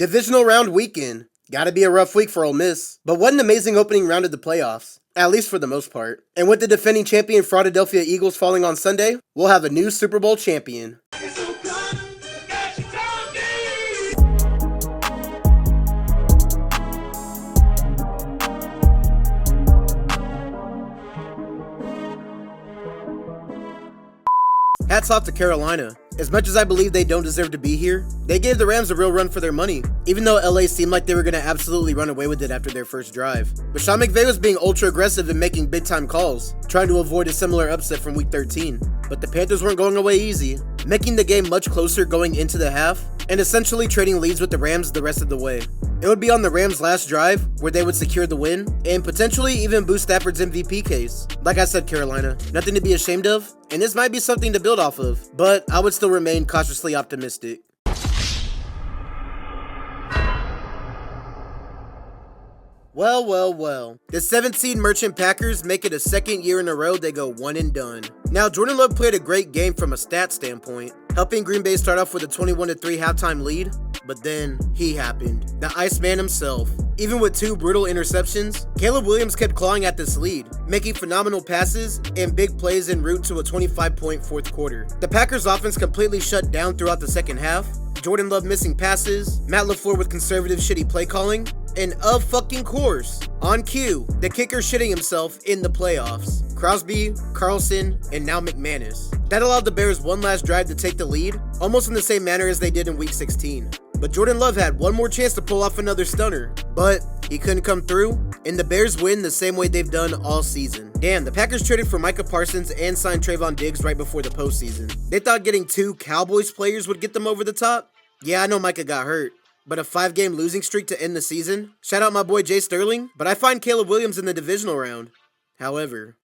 Divisional round weekend. Gotta be a rough week for Ole Miss. But what an amazing opening round of the playoffs. At least for the most part. And with the defending champion Philadelphia Eagles falling on Sunday, we'll have a new Super Bowl champion. Hats off to Carolina. As much as I believe they don't deserve to be here, they gave the Rams a real run for their money, even though LA seemed like they were going to absolutely run away with it after their first drive. But Sean McVay was being ultra aggressive and making big time calls, trying to avoid a similar upset from week 13. But the Panthers weren't going away easy, making the game much closer going into the half, and essentially trading leads with the Rams the rest of the way. It would be on the Rams' last drive where they would secure the win, and potentially even boost Stafford's MVP case. Like I said, Carolina, nothing to be ashamed of, and this might be something to build off of, but I would still remain cautiously optimistic. Well. The 7th seed Merchant Packers make it a second year in a row they go one and done. Now, Jordan Love played a great game from a stat standpoint, helping Green Bay start off with a 21-3 halftime lead, but then he happened. The Iceman himself. Even with 2 brutal interceptions, Caleb Williams kept clawing at this lead, making phenomenal passes and big plays en route to a 25-point fourth quarter. The Packers offense completely shut down throughout the second half, Jordan Love missing passes, Matt LaFleur with conservative shitty play calling, and of fucking course, on cue, the kicker shitting himself in the playoffs. Crosby, Carlson, and now McManus. That allowed the Bears one last drive to take the lead, almost in the same manner as they did in week 16. But Jordan Love had one more chance to pull off another stunner, but he couldn't come through, and the Bears win the same way they've done all season. Damn, the Packers traded for Micah Parsons and signed Trayvon Diggs right before the postseason. They thought getting 2 Cowboys players would get them over the top? Yeah, I know Micah got hurt, but a 5-game losing streak to end the season? Shout out my boy Jay Sterling, but I find Caleb Williams in the divisional round. However,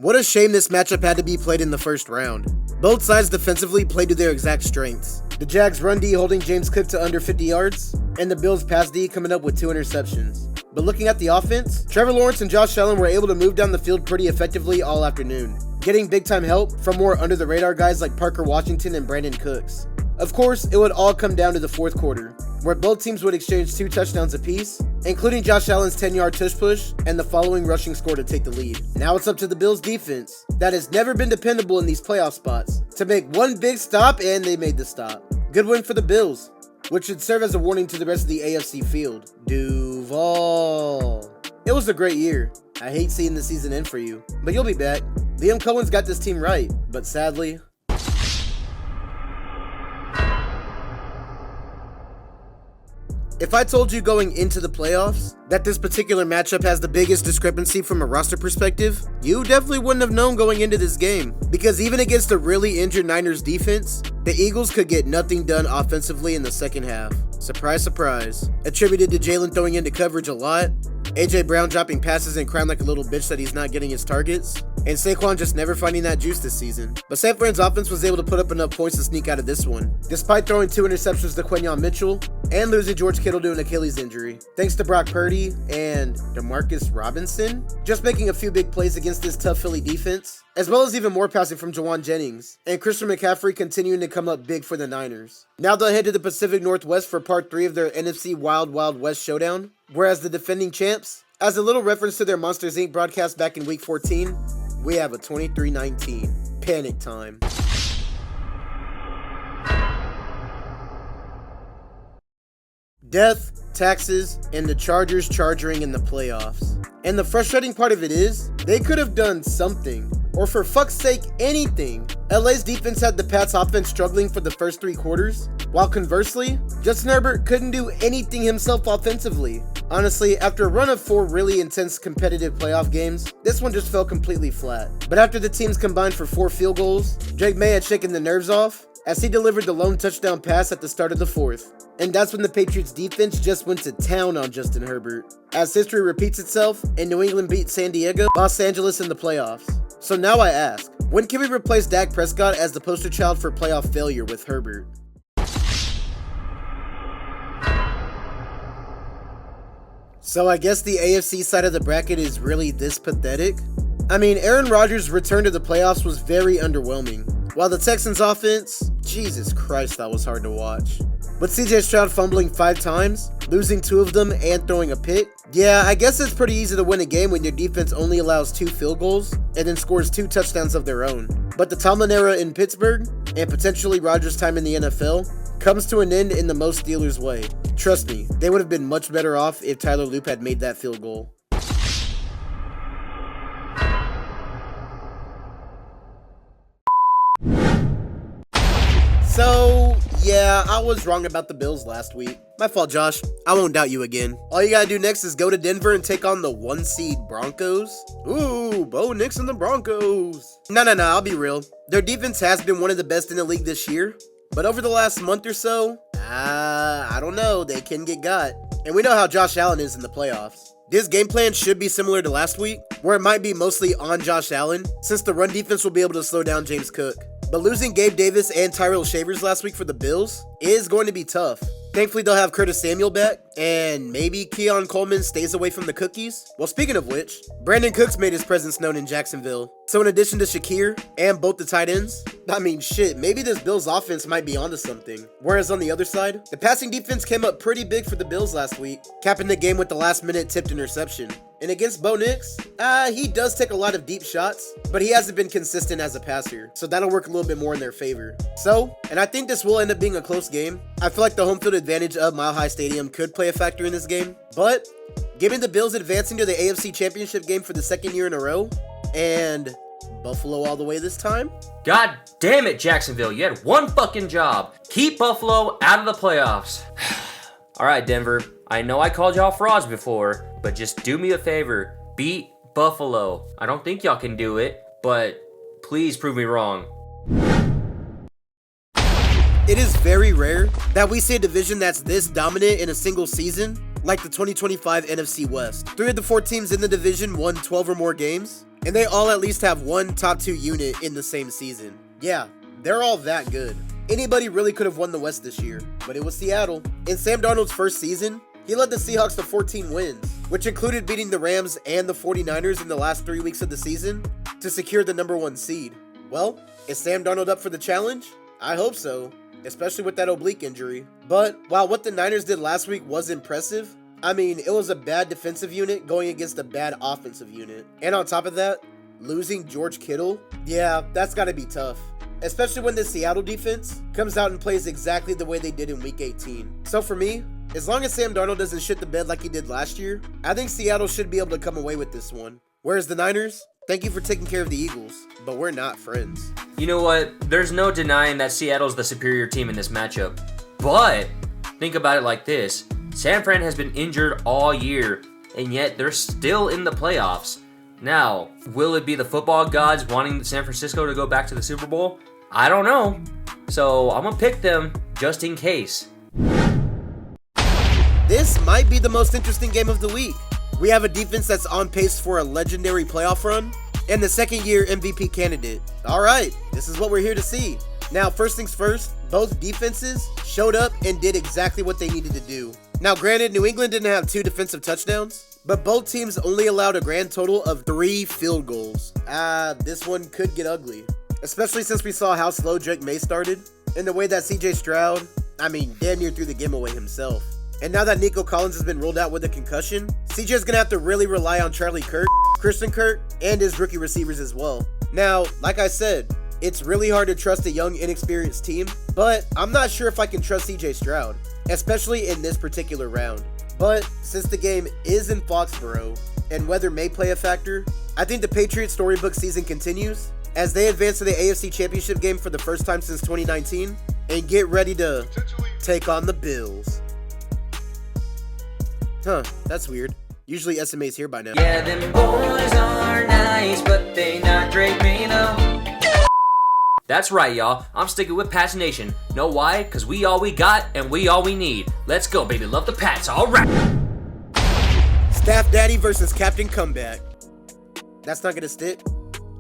what a shame this matchup had to be played in the first round. Both sides defensively played to their exact strengths. The Jags run D holding James Cook to under 50 yards, and the Bills pass D coming up with 2 interceptions. But looking at the offense, Trevor Lawrence and Josh Allen were able to move down the field pretty effectively all afternoon, getting big time help from more under the radar guys like Parker Washington and Brandon Cooks. Of course, it would all come down to the fourth quarter, where both teams would exchange 2 touchdowns apiece, including Josh Allen's 10-yard tush push and the following rushing score to take the lead. Now it's up to the Bills defense, that has never been dependable in these playoff spots, to make one big stop, and they made the stop. Good win for the Bills, which should serve as a warning to the rest of the AFC field. Duval. It was a great year. I hate seeing the season end for you, but you'll be back. Liam Cohen's got this team right, but sadly, if I told you going into the playoffs that this particular matchup has the biggest discrepancy from a roster perspective, you definitely wouldn't have known going into this game. Because even against a really injured Niners defense, the Eagles could get nothing done offensively in the second half. Surprise, surprise. Attributed to Jalen throwing into coverage a lot, AJ Brown dropping passes and crying like a little bitch that he's not getting his targets, and Saquon just never finding that juice this season. But San Fran's offense was able to put up enough points to sneak out of this one, despite throwing 2 interceptions to Quentin Mitchell and losing George Kittle to an Achilles injury. Thanks to Brock Purdy and DeMarcus Robinson just making a few big plays against this tough Philly defense, as well as even more passing from Jawan Jennings, and Christian McCaffrey continuing to come up big for the Niners. Now they'll head to the Pacific Northwest for part 3 of their NFC Wild Wild West showdown, whereas the defending champs, as a little reference to their Monsters Inc. broadcast back in week 14, we have a 23-19 panic time. Death, taxes, and the Chargers charging in the playoffs. And the frustrating part of it is, they could have done something, or for fuck's sake, anything. LA's defense had the Pats offense struggling for the first 3 quarters, while conversely, Justin Herbert couldn't do anything himself offensively. Honestly, after a run of 4 really intense competitive playoff games, this one just fell completely flat. But after the teams combined for 4 field goals, Drake May had shaken the nerves off, as he delivered the lone touchdown pass at the start of the 4th. And that's when the Patriots defense just went to town on Justin Herbert. As history repeats itself, and New England beat San Diego, Los Angeles in the playoffs. So now I ask, when can we replace Dak Prescott as the poster child for playoff failure with Herbert? So I guess the AFC side of the bracket is really this pathetic? I mean, Aaron Rodgers' return to the playoffs was very underwhelming, while the Texans' offense, Jesus Christ, that was hard to watch. With CJ Stroud fumbling 5 times, losing 2 of them, and throwing a pick, yeah, I guess it's pretty easy to win a game when your defense only allows 2 field goals and then scores 2 touchdowns of their own. But the Tomlin era in Pittsburgh, and potentially Rodgers' time in the NFL, comes to an end in the most Steelers way. Trust me, they would have been much better off if Tyler Loop had made that field goal. So, yeah, I was wrong about the Bills last week. My fault, Josh. I won't doubt you again. All you gotta do next is go to Denver and take on the 1 seed Broncos. Ooh, Bo Nix and the Broncos. No, I'll be real. Their defense has been one of the best in the league this year. But over the last month or so, I don't know, they can get got. And we know how Josh Allen is in the playoffs. This game plan should be similar to last week, where it might be mostly on Josh Allen, since the run defense will be able to slow down James Cook. But losing Gabe Davis and Tyrell Shavers last week for the Bills is going to be tough. Thankfully, they'll have Curtis Samuel back, and maybe Keon Coleman stays away from the cookies. Well, speaking of which, Brandon Cooks made his presence known in Jacksonville. So in addition to Shakir and both the tight ends, I mean, shit, maybe this Bills offense might be onto something. Whereas on the other side, the passing defense came up pretty big for the Bills last week, capping the game with the last-minute tipped interception. And against Bo Nix, he does take a lot of deep shots, but he hasn't been consistent as a passer, so that'll work a little bit more in their favor. So, and I think this will end up being a close game. I feel like the home field advantage of Mile High Stadium could play a factor in this game, but given the Bills advancing to the AFC Championship game for the 2nd year in a row, and Buffalo all the way this time? God damn it, Jacksonville, you had one fucking job. Keep Buffalo out of the playoffs. All right, Denver, I know I called y'all frauds before, but just do me a favor. Beat Buffalo. I don't think y'all can do it, but please prove me wrong. It is very rare that we see a division that's this dominant in a single season, like the 2025 NFC West. 3 of the 4 teams in the division won 12 or more games, and they all at least have one top 2 unit in the same season. Yeah, they're all that good. Anybody really could have won the West this year, but it was Seattle. In Sam Darnold's first season, he led the Seahawks to 14 wins, which included beating the Rams and the 49ers in the last 3 weeks of the season to secure the number 1 seed. Well, is Sam Darnold up for the challenge? I hope so, especially with that oblique injury. But while what the Niners did last week was impressive, I mean, it was a bad defensive unit going against a bad offensive unit. And on top of that, losing George Kittle, yeah, that's gotta be tough. Especially when the Seattle defense comes out and plays exactly the way they did in Week 18. So for me, as long as Sam Darnold doesn't shit the bed like he did last year, I think Seattle should be able to come away with this one. Whereas the Niners, thank you for taking care of the Eagles, but we're not friends. You know what? There's no denying that Seattle's the superior team in this matchup. But think about it like this. San Fran has been injured all year, and yet they're still in the playoffs. Now, will it be the football gods wanting San Francisco to go back to the Super Bowl? I don't know. So I'm going to pick them just in case. This might be the most interesting game of the week. We have a defense that's on pace for a legendary playoff run, and the 2nd-year MVP candidate. Alright, this is what we're here to see. Now, first things first, both defenses showed up and did exactly what they needed to do. Now, granted, New England didn't have 2 defensive touchdowns, but both teams only allowed a grand total of 3 field goals. This one could get ugly, especially since we saw how slow Drake May started, and the way that CJ Stroud, damn near threw the game away himself. And now that Nico Collins has been ruled out with a concussion, CJ's gonna have to really rely on Charlie Kirk, Christian Kirk, and his rookie receivers as well. Now, like I said, it's really hard to trust a young, inexperienced team, but I'm not sure if I can trust CJ Stroud, especially in this particular round. But since the game is in Foxborough, and weather may play a factor, I think the Patriots storybook season continues as they advance to the AFC Championship game for the first time since 2019, and get ready to take on the Bills. Huh, that's weird. Usually SMA's here by now. Yeah, them boys are nice, but they not Drake May, no. That's right, y'all. I'm sticking with Pats Nation. Know why? Because we all we got, and we all we need. Let's go, baby. Love the Pats. All right. Staff Daddy versus Captain Comeback. That's not gonna stick?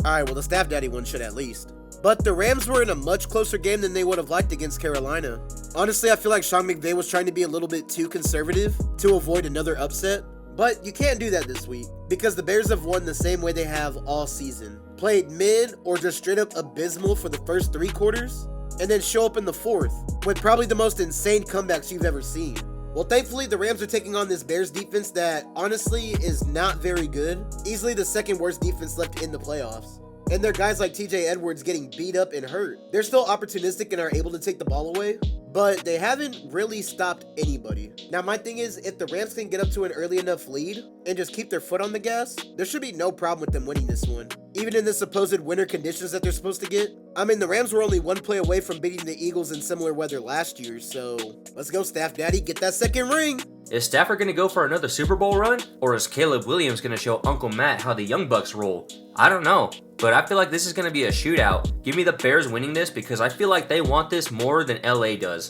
Alright, well the Staff Daddy one should at least. But the Rams were in a much closer game than they would have liked against Carolina. Honestly, I feel like Sean McVay was trying to be a little bit too conservative to avoid another upset. But you can't do that this week, because the Bears have won the same way they have all season. Played mid or just straight up abysmal for the first 3 quarters, and then show up in the 4th, with probably the most insane comebacks you've ever seen. Well, thankfully, the Rams are taking on this Bears defense that, honestly, is not very good. Easily the 2nd worst defense left in the playoffs. And their guys like TJ Edwards getting beat up and hurt. They're still opportunistic and are able to take the ball away, but they haven't really stopped anybody. Now, my thing is, if the Rams can get up to an early enough lead and just keep their foot on the gas, there should be no problem with them winning this one. Even in the supposed winter conditions that they're supposed to get. I mean, the Rams were only 1 play away from beating the Eagles in similar weather last year, so let's go, Staff Daddy, get that 2nd ring. Is Stafford going to go for another Super Bowl run? Or is Caleb Williams going to show Uncle Matt how the Young Bucks roll? I don't know, but I feel like this is going to be a shootout. Give me the Bears winning this because I feel like they want this more than LA does.